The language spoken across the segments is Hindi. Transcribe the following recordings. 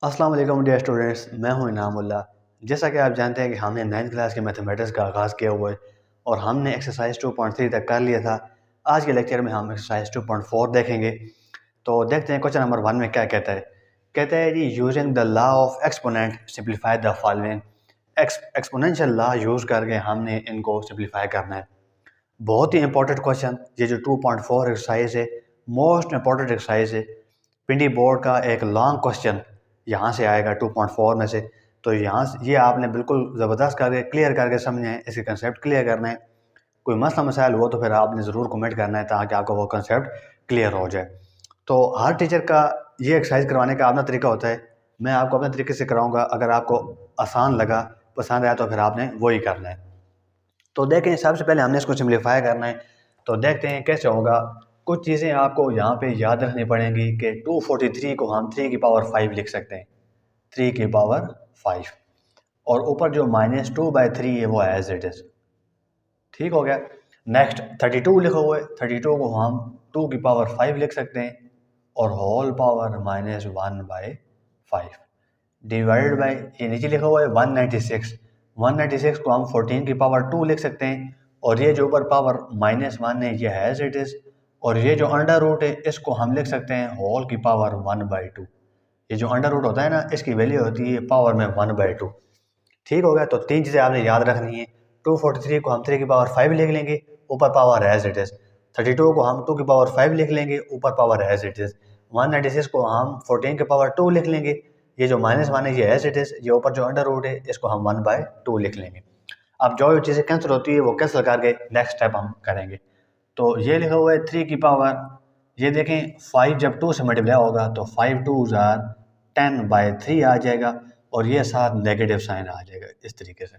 अस्सलाम वालेकुम डियर स्टूडेंट्स, मैं हूं इनामुल्लाह। जैसा कि आप जानते हैं कि हमने 9th क्लास के मैथमेटिक्स का आगाज़ किया हुआ है और हमने एक्सरसाइज 2.3 तक कर लिया था। आज के लेक्चर में हम एक्सरसाइज 2.4 देखेंगे। तो देखते हैं क्वेश्चन नंबर 1 में क्या कहता है। कहता है जी, using the law of exponent simplify the following. Exponential law use करके हमने इनको सिंप्लीफाई करना है। बहुत ही इंपॉर्टेंट क्वेश्चन, ये जो 2.4 एक्सरसाइज है, मोस्ट इंपॉर्टेंट एक्सरसाइज है। पिंडी बोर्ड का एक लॉन्ग क्वेश्चन यहाँ से आएगा 2.4 में से। तो यहाँ से ये आपने बिल्कुल ज़बरदस्त करके क्लियर करके समझना है, इसके कंसेप्ट क्लियर करना है। कोई मसला मसाइल हो तो फिर आपने ज़रूर कमेंट करना है ताकि आपको वो कंसेप्ट क्लियर हो जाए। तो हर टीचर का ये एक्सरसाइज करवाने का अपना तरीका होता है। मैं आपको अपने तरीके से कराऊंगा। अगर आपको आसान लगा, पसंद आया, तो फिर आपने वही करना है। तो देखें, सबसे पहले हमने इसको सिम्प्लीफाई करना है। तो देखते हैं कैसे होगा। कुछ चीज़ें आपको यहाँ पे याद रखनी पड़ेंगी कि 243 को हम 3 की पावर 5 लिख सकते हैं, 3 की पावर 5। और ऊपर जो -2/3 है वो एज इट इज़। ठीक हो गया। नेक्स्ट 32 लिखा हुआ है, 32 को हम 2 की पावर 5 लिख सकते हैं और होल पावर -1/5 डिवाइडेड बाई, ये नीचे लिखा हुआ है 196। 196 को हम 14 की पावर 2 लिख सकते हैं और ये जो ऊपर पावर -1 है ये है एज इट इज़। और ये जो अंडर रूट है इसको हम लिख सकते हैं होल की पावर 1/2। ये जो अंडर रूट होता है ना, इसकी वैल्यू होती है पावर में 1/2। ठीक हो गया। तो तीन चीज़ें आपने याद रखनी है। 243 को हम 3 की पावर 5 लिख लेंगे, ऊपर पावर एज इट इज़। 32 को हम 2 की पावर 5 लिख लेंगे, ऊपर पावर एज इट इज़। 196 को हम 14 की पावर 2 लिख लेंगे। ये जो -1 है ये एज इट इज़, ये ऊपर जो अंडर रूट है इसको हम 1/2 लिख लेंगे। अब जो चीज़ें कैंसिल होती है वो कैंसिल करके नेक्स्ट स्टेप हम करेंगे। तो ये लिखा हुआ है 3 की पावर, ये देखें 5 जब 2 से मल्टीप्लाई होगा तो 5 2 ज़ार 10/3 आ जाएगा और ये साथ नेगेटिव साइन आ जाएगा इस तरीके से।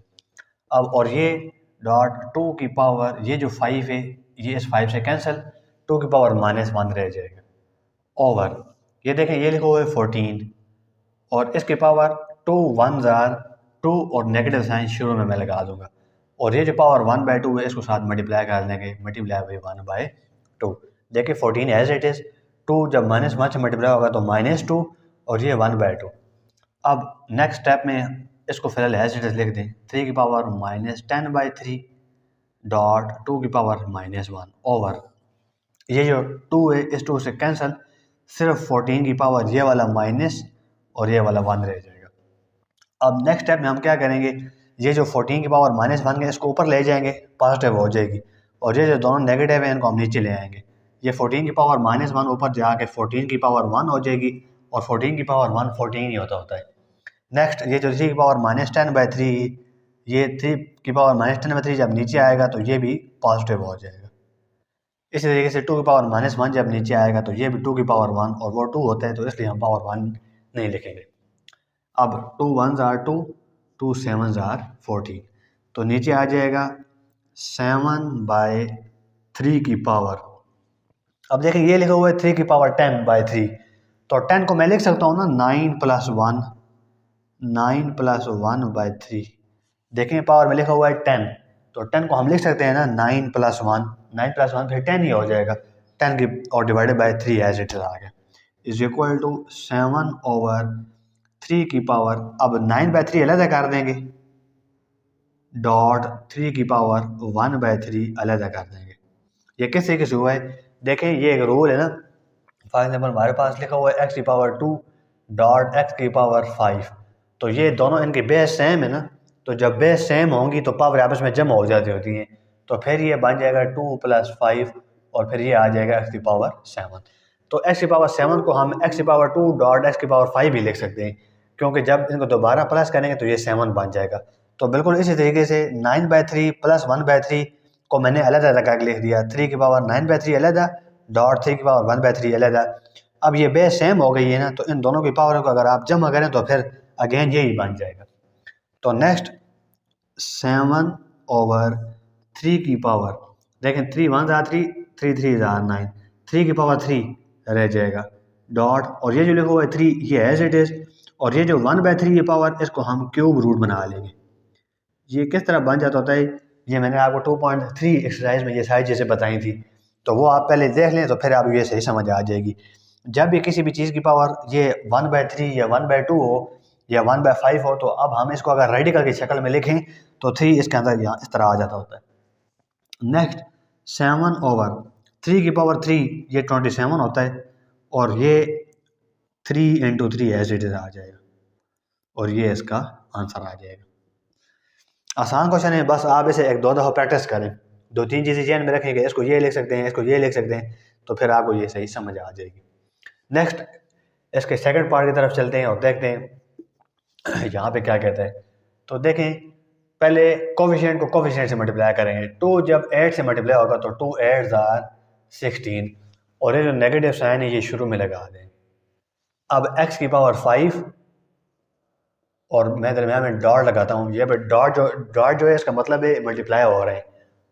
अब और ये डॉट 2 की पावर, ये जो 5 है ये इस 5 से कैंसिल, 2 की पावर -1 रह जाएगा ओवर, ये देखें ये लिखा हुआ है 14 और इसके पावर 2 1 ज़ार 2 और नेगेटिव साइन शुरू में मैं लगा दूंगा और ये जो पावर 1/2 है इसको साथ मल्टीप्लाई कर देंगे, मल्टीप्लाई बाई 1/2। देखिए 14 एज इट इज़, 2 जब -1 से मल्टीप्लाई होगा तो -2 और ये 1/2। अब नेक्स्ट स्टेप में इसको फिलहाल एज इट इज़ लिख दें, 3 की पावर -10/3 डॉट 2 की पावर -1 ओवर, ये जो 2 है इस 2 से कैंसिल, सिर्फ 14 की पावर ये वाला माइनस और ये वाला 1 रह जाएगा। अब नेक्स्ट स्टेप में हम क्या करेंगे, ये जो 14 की पावर -1 है इसको ऊपर ले जाएंगे, पॉजिटिव हो जाएगी और ये जो दोनों नेगेटिव है इनको हम नीचे ले आएंगे। ये 14 की पावर -1 ऊपर जाके 14 की पावर 1 हो जाएगी और 14 की पावर 1 14 ही होता है। नेक्स्ट ये जो 3 की पावर -10/3, ये 3 की पावर -10/3 जब नीचे आएगा तो ये भी पॉजिटिव हो जाएगा। इसी तरीके से 2 की पावर -1 जब नीचे आएगा तो ये भी 2 की पावर 1 और वो 2 होता है तो इसलिए हम पावर 1 नहीं लिखेंगे। अब 2 1 आर 2, 2 7 आर 14, तो नीचे आ जाएगा 7/3 की पावर। अब देखिए ये लिखा हुआ है 3 की पावर 10/3, तो 10 को मैं लिख सकता हूँ ना 9 + 1, 9 + 1/3। देखें पावर में लिखा हुआ है 10, तो 10 को हम लिख सकते हैं ना 9 + 1, 9 + 1 फिर 10 ही हो जाएगा। 10 की और divided by 3 as it is आ गया, इज इक्वल टू 7/3 की पावर। अब 9/3 अलग कर देंगे डॉट 3 की पावर 1/3 अलग कर देंगे। ये किस तरीके से हुआ है, देखें ये एक रूल है ना। फॉर एग्जाम्पल हमारे पास लिखा हुआ है x की पावर 2 डॉट x की पावर 5, तो ये दोनों इनकी बेस सेम है ना, तो जब बेस सेम होंगी तो पावर आपस में जमा हो जाती होती हैं, तो फिर ये बन जाएगा 2 + 5 और फिर ये आ जाएगा x की पावर 7। तो x की पावर 7 को हम x की पावर 2 डॉट x की पावर 5 भी लिख सकते हैं, क्योंकि जब इनको दोबारा प्लस करेंगे तो ये 7 बन जाएगा। तो बिल्कुल इसी तरीके से 9/3 + 1/3 को मैंने अलग अलग करके लिख दिया, 3 की पावर 9/3 अलग डॉट 3 की पावर 1/3 अलग। अब ये बेस सेम हो गई है ना, तो इन दोनों की पावर को अगर आप जमा करें तो फिर अगेन यही बन जाएगा। तो नेक्स्ट 7/3 की पावर, देखें 3 1 3, 3 3 9, 3 की पावर 3 रह जाएगा डॉट, और ये जो लिखा हुआ है 3 ये एज इट इज, और ये जो 1/3 की पावर इसको हम क्यूब रूट बना लेंगे। ये किस तरह बन जाता होता है, ये मैंने आपको 2.3 एक्सरसाइज में ये सारी चीज़ें बताई थी, तो वो आप पहले देख लें तो फिर आप ये सही समझ आ जाएगी। जब भी किसी भी चीज़ की पावर ये 1/3 या 1/2 हो या 1/5 हो, तो अब हम इसको अगर रेडिकल की शक्ल में लिखें तो 3 इसके अंदर यहाँ इस तरह आ जाता होता है। नेक्स्ट 7/3 ये 27 होता है और ये 3 × 3 एज इट इज आ जाएगा और ये इसका आंसर आ जाएगा। आसान क्वेश्चन है, बस आप इसे 1-2 दफ़ा प्रैक्टिस करें, 2-3 चीज़ें ध्यान में रखेंगे, इसको ये लिख सकते हैं, इसको ये लिख सकते हैं, तो फिर आपको ये सही समझ आ जाएगी। नेक्स्ट इसके सेकंड पार्ट की तरफ चलते हैं और देखते हैं यहाँ पे क्या कहता है। तो देखें, पहले कोफिशिएंट को कोफिशिएंट से मल्टीप्लाई करेंगे। 2 जब 8 से मल्टीप्लाई होगा तो 2 8 आर 16 और ये जो नेगेटिव साइन है ये शुरू में लगा दें। अब x की पावर 5 और मैं दरम्यान में डॉट लगाता हूँ, ये डॉट जो है इसका मतलब है मल्टीप्लाई हो रहे हैं,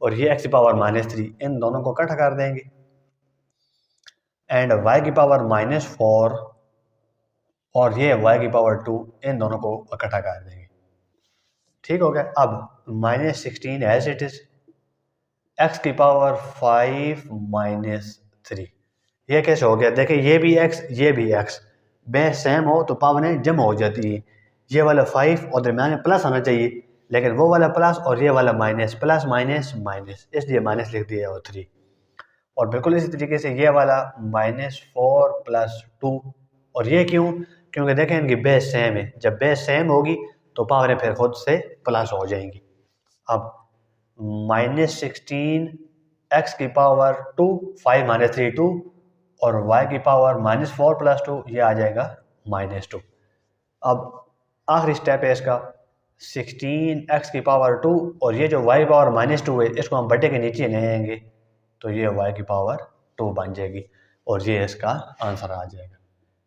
और ये x की पावर -3, इन दोनों को इकट्ठा कर देंगे एंड y की पावर -4 और ये y की पावर 2, इन दोनों को इकट्ठा कर देंगे। ठीक हो गया। अब -16 एज इट इज, x की पावर 5 -3, ये कैसे हो गया? देखिए ये भी x ये भी x, बेस सेम हो तो पावरें जमा हो जाती है। ये वाला 5 और दरम्यान में प्लस आना चाहिए, लेकिन वो वाला प्लस और ये वाला माइनस, प्लस माइनस माइनस, इसलिए माइनस लिख दिया और 3। और बिल्कुल इसी तरीके से ये वाला -4 + 2, और ये क्यों? क्योंकि देखें इनकी बेस सेम है, जब बेस सेम होगी तो पावरें फिर खुद से प्लस हो जाएंगी। अब -16 x की पावर 2, 5 - 3 2, और y की पावर -4 + 2, ये आ जाएगा -2। अब आखिरी स्टेप है इसका, 16x की पावर 2 और ये जो y की पावर -2 है इसको हम बटे के नीचे ले आएंगे तो ये y की पावर 2 बन जाएगी और ये इसका आंसर आ जाएगा।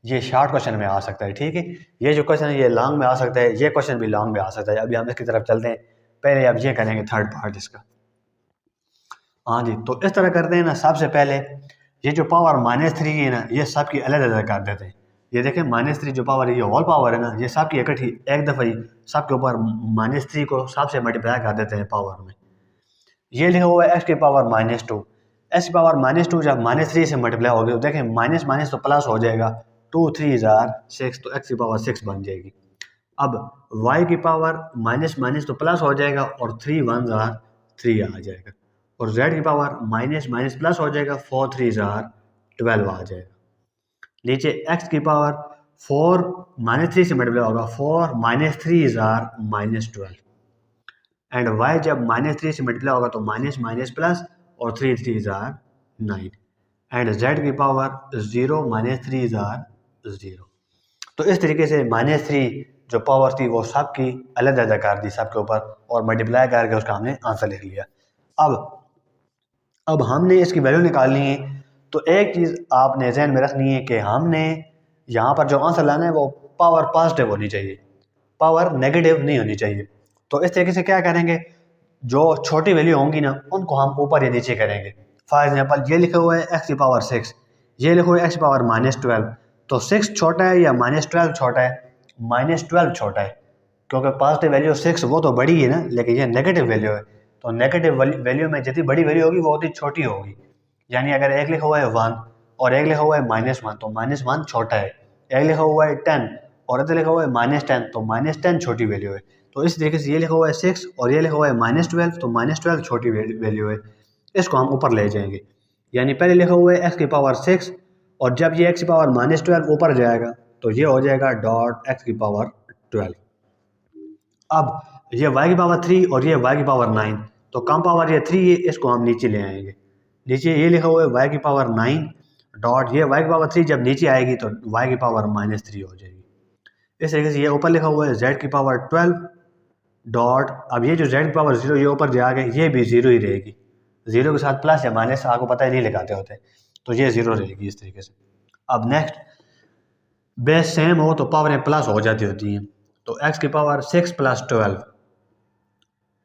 ये शॉर्ट क्वेश्चन में आ सकता है, ठीक है। ये जो क्वेश्चन है ये लॉन्ग में आ सकता है, ये क्वेश्चन भी लॉन्ग में आ सकता है। अभी हम इसकी तरफ चलते हैं, पहले अब ये करेंगे थर्ड पार्ट इसका। हाँ जी, तो इस तरह करते हैं ना, सबसे पहले ये जो पावर -3 है ना, ये सब की अलग अलग कर देते हैं। ये देखें -3 जो पावर है ये होल पावर है ना, ये सब की इकट्ठी एक दफ़ा ही सब के ऊपर -3 को सबसे मल्टीप्लाई कर देते हैं पावर में। ये लिखा हुआ है x की पावर -2, x की पावर -2 जब -3 से मल्टीप्लाई होगी तो देखें माइनस माइनस तो प्लस हो जाएगा, 2 3 आर 6, तो x की पावर 6 बन जाएगी। अब y की पावर माइनस माइनस तो प्लस हो जाएगा और 3 1 आर 3 आ जाएगा, और z की पावर माइनस माइनस प्लस हो जाएगा, 4 3 आर 12 आ जाएगा। नीचे x की पावर 4 -3 से मल्टीप्लाई होगा, 4 - 3 आर -12, एंड y जब -3 से मल्टीप्लाई होगा तो माइनस माइनस प्लस और 3 3 आर 9, एंड z की पावर 0 - 3 आर 0। तो इस तरीके से -3 जो पावर थी वो सब की अलग अलग कर दी सब के ऊपर और मल्टीप्लाई करके उसका हमने आंसर लिख लिया। अब हमने इसकी वैल्यू निकालनी है, तो एक चीज़ आपने जहन में रखनी है कि हमने यहाँ पर जो आंसर लाना है वो पावर पॉजिटिव होनी चाहिए, पावर नेगेटिव नहीं होनी चाहिए। तो इस तरीके से क्या करेंगे, जो छोटी वैल्यू होंगी ना उनको हम ऊपर या नीचे करेंगे। फॉर एग्जांपल ये लिखा हुआ है x की पावर 6, ये लिखा हुआ है x की पावर -12, तो 6 छोटा है या -12 छोटा है? -12 छोटा है, क्योंकि पॉजिटिव वैल्यू 6 वो तो बड़ी है ना, लेकिन ये नेगेटिव वैल्यू है, तो नेगेटिव वैल्यू में जितनी बड़ी वैल्यू होगी वो उतनी छोटी होगी। यानी अगर एक लिखा हुआ है 1 और एक लिखा हुआ है -1, तो -1 छोटा है। एक लिखा हुआ है 10 और इधर लिखा हुआ है -10, तो -10 छोटी वैल्यू है। तो इस तरीके से ये लिखा हुआ है 6 और ये लिखा हुआ है -12, तो -12 छोटी वैल्यू है, इसको हम ऊपर ले जाएंगे। यानी पहले लिखा हुआ है x की पावर 6 और जब ये x की पावर -12 ऊपर जाएगा तो ये हो जाएगा डॉट x की पावर 12। अब ये y की पावर 3 और ये y की पावर 9, तो कम पावर ये 3 है, इसको हम नीचे ले आएंगे। नीचे ये लिखा हुआ है y की पावर 9 डॉट ये y की पावर 3 जब नीचे आएगी तो y की पावर -3 हो जाएगी। इस तरीके से ये ऊपर लिखा हुआ है z की पावर 12 डॉट, अब ये जो z की पावर 0 ये ऊपर जाएगा, ये भी 0 ही रहेगी, 0 के साथ प्लस या माइनस आपको पता ही नहीं लगाते होते, तो ये 0 रहेगी इस तरीके से। अब नेक्स्ट, बेस सेम हो तो पावरें प्लस हो जाती होती हैं, तो x की पावर 6 + 12,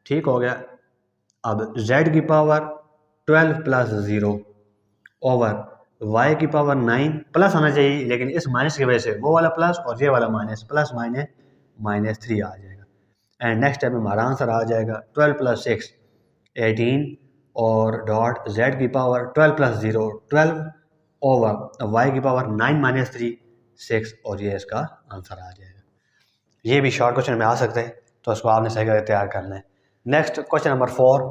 ठीक हो गया। अब z की पावर 12 + 0 ओवर y की पावर 9, प्लस आना चाहिए लेकिन इस माइनस की वजह से वो वाला प्लस और ये वाला माइनस, प्लस माइनस -3 आ जाएगा। एंड नेक्स्ट टाइम हमारा आंसर आ जाएगा 12 + 6 18 और डॉट z की पावर 12 + 0 12 ओवर वाई की पावर 9 माइनस 3 6 और ये इसका आंसर आ जाएगा। ये भी शॉर्ट क्वेश्चन में आ सकते हैं, तो इसको आपने सही करके तैयार करना है। Next question number 4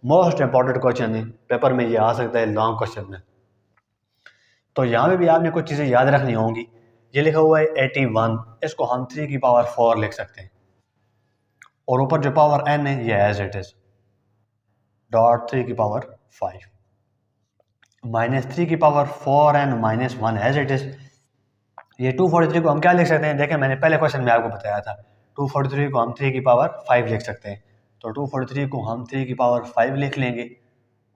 most important question है, पेपर में ये आ सकता है लॉन्ग क्वेश्चन में। तो यहाँ पे भी आपने कुछ चीज़ें याद रखनी होंगी। ये लिखा हुआ है 81, इसको हम 3 की पावर 4 लिख सकते हैं और ऊपर जो पावर n है ये एज इट इज डॉट 3 की पावर 5 माइनस 3 की power 4n minus 1 as it is. ये 243 को हम क्या लिख सकते हैं, देखें मैंने पहले क्वेश्चन में आपको बताया था 243 को हम 3 की पावर 5 लिख सकते हैं। तो 243 को हम 3 की पावर 5 लिख लेंगे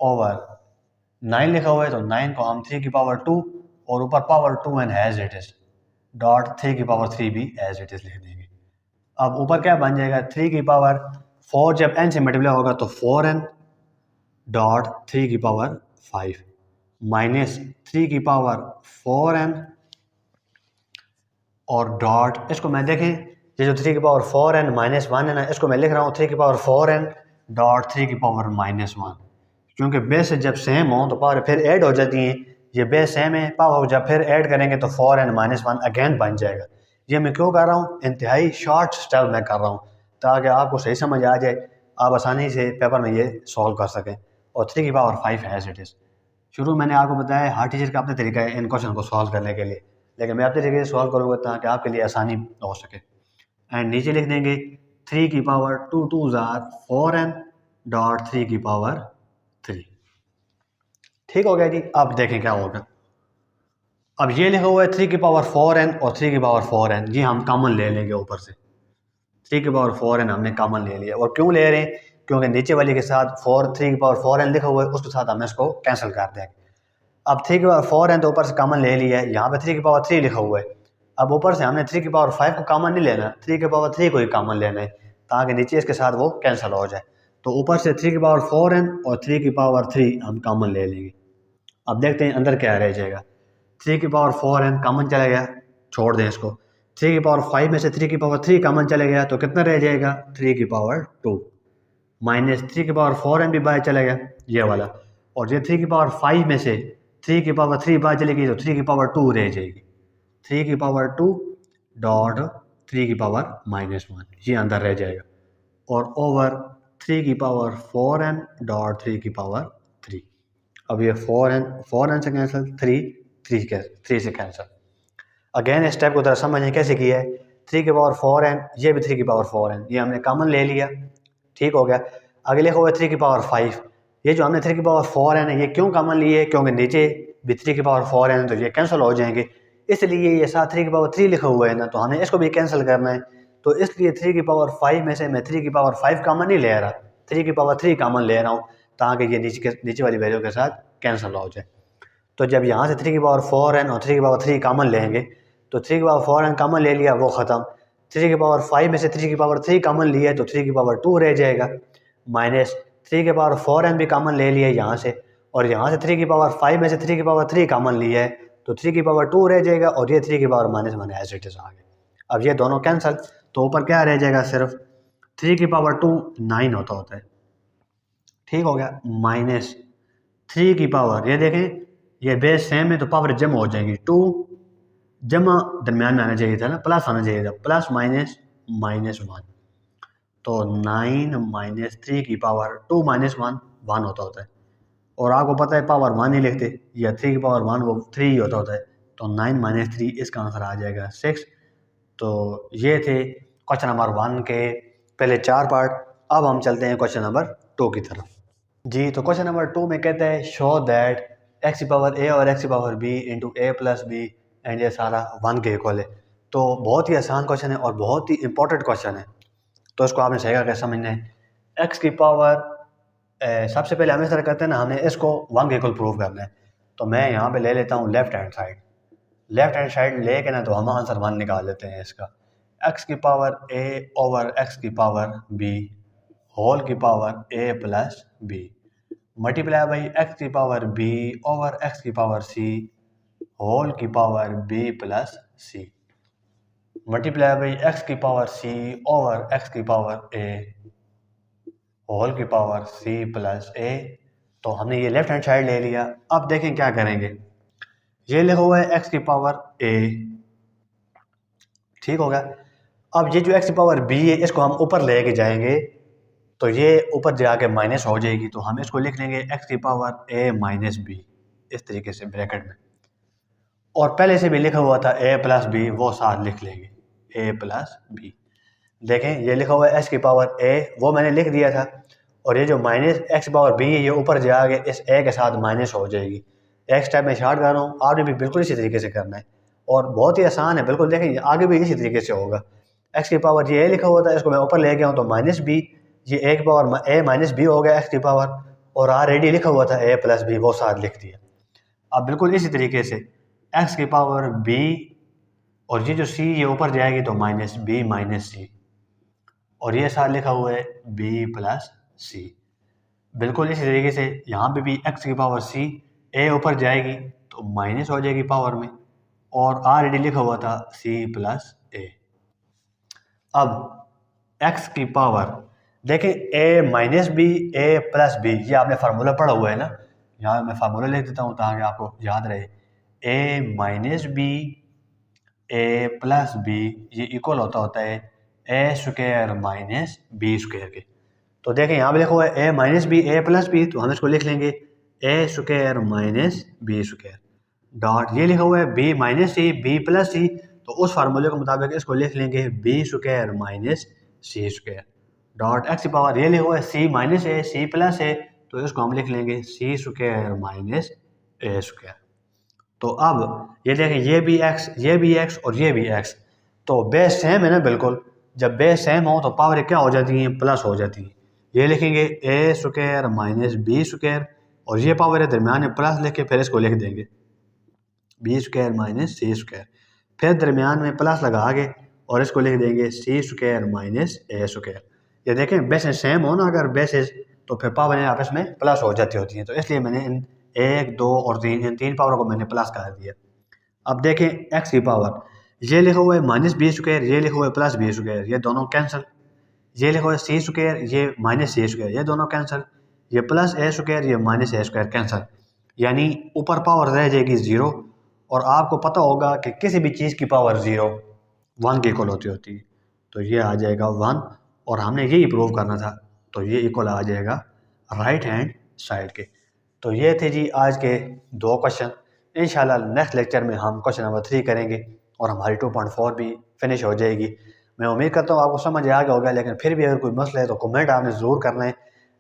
ओवर 9 लिखा हुआ है तो 9 को हम 3 की पावर 2 और ऊपर power 2n as it is dot 3 की पावर 3 भी एज इट इज लिख देंगे। अब ऊपर क्या बन जाएगा 3 की पावर 4 जब n से मल्टीप्लाई होगा तो 4n डॉट 3 की पावर 5 माइनस 3 की पावर 4n और डॉट इसको मैं देखें ये जो 3 की पावर 4n माइनस 1 है ना, इसको मैं लिख रहा हूँ 3 की पावर 4n डॉट 3 की पावर माइनस 1, क्योंकि बेस जब सेम हो तो पावर फिर ऐड हो जाती हैं। ये बेस सेम है, पावर जब फिर ऐड करेंगे तो 4n माइनस 1 अगेन बन जाएगा। ये मैं क्यों कर रहा हूँ, इंतहाई शॉर्ट स्टेप में कर रहा हूँ ताकि आपको सही समझ आ जाए, आप आसानी से पेपर में ये सॉल्व कर सकें। और 3 की पावर 5 एज इट इज़। शुरू मैंने आपको बताया हर टीचर का अपना तरीका है इन क्वेश्चन को सॉल्व करने के लिए, लेकिन मैं अपने तरीके से सॉल्व करूँगा ताकि आपके लिए आसानी हो सके। एंड नीचे लिख देंगे 3 की पावर 2 2 जार 4n डॉट 3 की पावर 3। ठीक हो गया जी। अब देखें क्या होगा। अब ये लिखा हुआ है 3 की पावर 4n और 3 की पावर 4n, ये हम कॉमन ले लेंगे ऊपर से। 3 की पावर 4n हमने कॉमन ले लिया, और क्यों ले रहे हैं, क्योंकि नीचे वाली के साथ 3 की पावर 4n लिखा हुआ है उसके साथ हम इसको कैंसिल कर देंगे। अब 3 की पावर 4n तो ऊपर से कॉमन ले लिया है, यहाँ पे 3 की पावर 3 लिखा हुआ है। अब ऊपर से हमने 3 की पावर 5 को कॉमन नहीं लेना, 3 की पावर 3 को ही कॉमन लेना है ताकि नीचे इसके साथ वो कैंसिल हो जाए। तो ऊपर से 3 की पावर 4n और 3 की पावर 3 हम कॉमन ले लेंगे। अब देखते हैं अंदर क्या रह जाएगा। 3 की पावर 4n कॉमन चला गया, छोड़ दें इसको। 3 की पावर 5 में से 3 की पावर 3 कॉमन चला गया तो कितना रह जाएगा 3 की पावर 2 माइनस 3 की पावर 4n भी बाहर चला गया ये वाला, और ये 3 की पावर 5 में से 3 की पावर 3 बाहर चलेगी तो 3 की पावर 2 रह जाएगी। 3 की पावर 2 डॉट 3 की पावर माइनस 1 ये अंदर रह जाएगा, और ओवर 3 की पावर 4n डॉट 3 की पावर 3। अब ये 4n से कैंसिल 3 से कैंसिल। अगेन इस स्टेप को जरा समझें कैसे किया है। 3 की पावर 4n ये भी 3 की पावर 4n ये हमने कॉमन ले लिया, ठीक हो गया। आगे लिखा हुआ है 3 की पावर 5, ये जो हमने 3 की पावर 4n है ये क्यों कॉमन लिए है, क्योंकि नीचे भी 3 की पावर 4n तो ये कैंसिल हो जाएंगे, इसलिए ये साथ 3 की पावर 3 लिखा हुआ है ना, तो हमें इसको भी कैंसिल करना है। तो इसलिए 3 की पावर 5 में से मैं 3 की पावर 5 कॉमन नहीं ले रहा, 3 की पावर 3 कॉमन ले रहा हूँ ताकि ये नीचे वाली वैल्यू के साथ कैंसिल हो जाए। तो जब यहाँ से 3 की पावर 4n और 3 की पावर 3 कॉमन लेंगे तो 3 की पावर 4n कॉमन ले लिया वो ख़त्म। 3 की पावर 5 में से 3 की पावर 3 कॉमन लिया तो 3 की पावर 2 रह जाएगा, माइनस 3 की पावर 4n भी कॉमन ले लिया यहाँ से, और यहाँ से 3 की पावर 5 में से 3 की पावर 3 कॉमन लिया है तो 3 की पावर 2 रह जाएगा, और ये 3 की power minus 1 as it is आ गया। अब ये दोनों कैंसिल, तो ऊपर क्या रह जाएगा सिर्फ 3 की पावर 2 9 होता है, ठीक हो गया, माइनस 3 की पावर ये देखें ये बेस सेम है तो पावर जमा हो जाएगी, 2 जमा दरम्यान में आना चाहिए था ना, प्लस आना चाहिए था, प्लस माइनस माइनस 1, तो 9 माइनस 3 की पावर 2 माइनस 1 होता है, और आपको पता है पावर 1 ही लिखते या 3 की पावर 1 वो 3 ही होता है, तो 9 माइनस 3 इसका आंसर आ जाएगा 6। तो ये थे क्वेश्चन नंबर 1 के पहले 4 पार्ट। अब हम चलते हैं क्वेश्चन नंबर 2 की तरफ। जी, तो क्वेश्चन नंबर 2 में कहता है शो दैट एक्स की पावर ए और एक्स की power b into a plus b and ये सारा 1 के इक्वल है। तो बहुत ही आसान क्वेश्चन है और बहुत ही इंपॉर्टेंट क्वेश्चन है, तो इसको आपने सही करके समझना है। एक्स की पावर सबसे पहले हम इस तरह करते हैं ना, हमने इसको 1 के इक्वल प्रूव करना है, तो मैं यहाँ पे ले लेता हूँ लेफ्ट हैंड साइड लेके ना तो हम आंसर 1 निकाल लेते हैं इसका। एक्स की पावर ए ओवर एक्स की पावर बी होल की power a plus b multiply by x की पावर बी ओवर एक्स की पावर सी होल की power b plus c multiply by x की पावर सी ओवर एक्स की पावर ए होल की पावर सी प्लस ए। तो हमने ये लेफ्ट हैंड साइड ले लिया। अब देखें क्या करेंगे। ये लिखा हुआ है एक्स की पावर ए, ठीक हो गया। अब ये जो एक्स की पावर बी है इसको हम ऊपर लेके जाएंगे तो ये ऊपर जाके माइनस हो जाएगी, तो हम इसको लिख लेंगे एक्स की पावर ए माइनस बी इस तरीके से ब्रैकेट में। और पहले से भी लिखा हुआ था ए प्लस बी, वो साथ लिख लेंगे ए प्लस बी। देखें ये लिखा हुआ है एक्स की पावर ए, वो मैंने लिख दिया था, और ये जो माइनस एक्स की पावर बी है ये ऊपर जाके इस ए के साथ माइनस हो जाएगी। एक्स टाइप में शार्ट कर रहा हूँ, आपने भी बिल्कुल इसी तरीके से करना है और बहुत ही आसान है बिल्कुल। देखें आगे भी इसी तरीके से होगा। एक्स की पावर ये ए लिखा हुआ था, इसको मैं ऊपर ले गया हूँ तो माइनस बी, ये ए की पावर ए माइनस बी हो गया एक्स की पावर, और ऑलरेडी लिखा हुआ था ए प्लस बी, वो साथ लिख दिया। अब बिल्कुल इसी तरीके से एक्स की पावर बी, और ये जो सी ये ऊपर जाएगी तो माइनस बी माइनस सी, और ये साथ लिखा हुआ है बी प्लस सी। बिल्कुल इसी तरीके से यहाँ पे भी एक्स की पावर सी, ए ऊपर जाएगी तो माइनस हो जाएगी पावर में, और ऑलरेडी लिखा हुआ था सी प्लस ए। अब एक्स की पावर देखें ए minus b a plus b, ये आपने फार्मूला पढ़ा हुआ है ना, यहाँ मैं फार्मूला लिख देता हूँ ताकि आपको याद रहे। A minus b a plus b ये इक्वल होता है a square minus b square के। तो देखें यहाँ पे लिखा हुआ है a minus b a plus b, तो हम इसको लिख लेंगे a square minus b square dot ये लिखा हुआ है b minus c b plus c, तो उस फार्मूले के मुताबिक इसको लिख लेंगे b square minus c square dot x की पावर ये लिखा हुआ है सी minus A C plus a, तो इसको हम लिख लेंगे सी स्क्वायर माइनस ए स्क्वायर। तो अब ये देखें ये भी एक्स ये भी एक्स और ये भी एक्स, तो बेस सेम है ना बिल्कुल। जब बेस सेम हो तो पावर क्या हो जाती हैं, प्लस हो जाती हैं। ये लिखेंगे ए स्क्वायर माइनस बी स्क्वायर, और ये पावर है दरमियान में प्लस लिख के फिर इसको लिख देंगे B square minus c square, फिर दरमियान में प्लस लगा के और इसको लिख देंगे सी स्क्वायर माइनस ए स्क्वायर। ये देखें बेसेस सेम हो ना, अगर बेसेस तो फिर पावर आपस में प्लस हो जाती होती हैं, तो इसलिए मैंने इन एक दो और तीन इन तीन पावर को मैंने प्लस कर दिया। अब देखें एक्स की पावर ये लिखा हुआ है माइनस बी स्क्वायर, ये लिखा हुआ है प्लस बी स्क्वायर, ये दोनों कैंसिल। ये लिखा हुआ है सी स्क्वायर ये माइनस सी स्क्वायर, ये दोनों कैंसिल। ये प्लस ए स्क्वायर ये माइनस ए स्क्वायर कैंसिल, यानी ऊपर पावर रह जाएगी ज़ीरो। और आपको पता होगा कि किसी भी चीज़ की पावर ज़ीरो वन के इक्वल होती है, तो ये आ जाएगा वन, और हमने यही प्रूव करना था, तो ये इक्वल आ जाएगा राइट हैंड साइड के। तो ये थे जी आज के दो क्वेश्चन। इंशाल्लाह नेक्स्ट लेक्चर में हम क्वेश्चन नंबर 3 करेंगे और हमारी 2.4 भी फिनिश हो जाएगी। मैं उम्मीद करता हूँ आपको समझ आ गया होगा, लेकिन फिर भी अगर कोई मसला है तो कमेंट आपने ज़रूर करना है,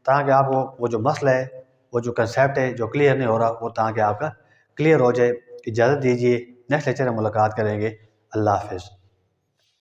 ताकि आपको वो जो मसला है वो जो कंसेप्ट है जो क्लियर नहीं हो रहा वो ताकि आपका क्लियर हो जाए। इजाज़त दीजिए, नेक्स्ट लेक्चर में मुलाकात करेंगे। अल्लाह हाफ़िज़।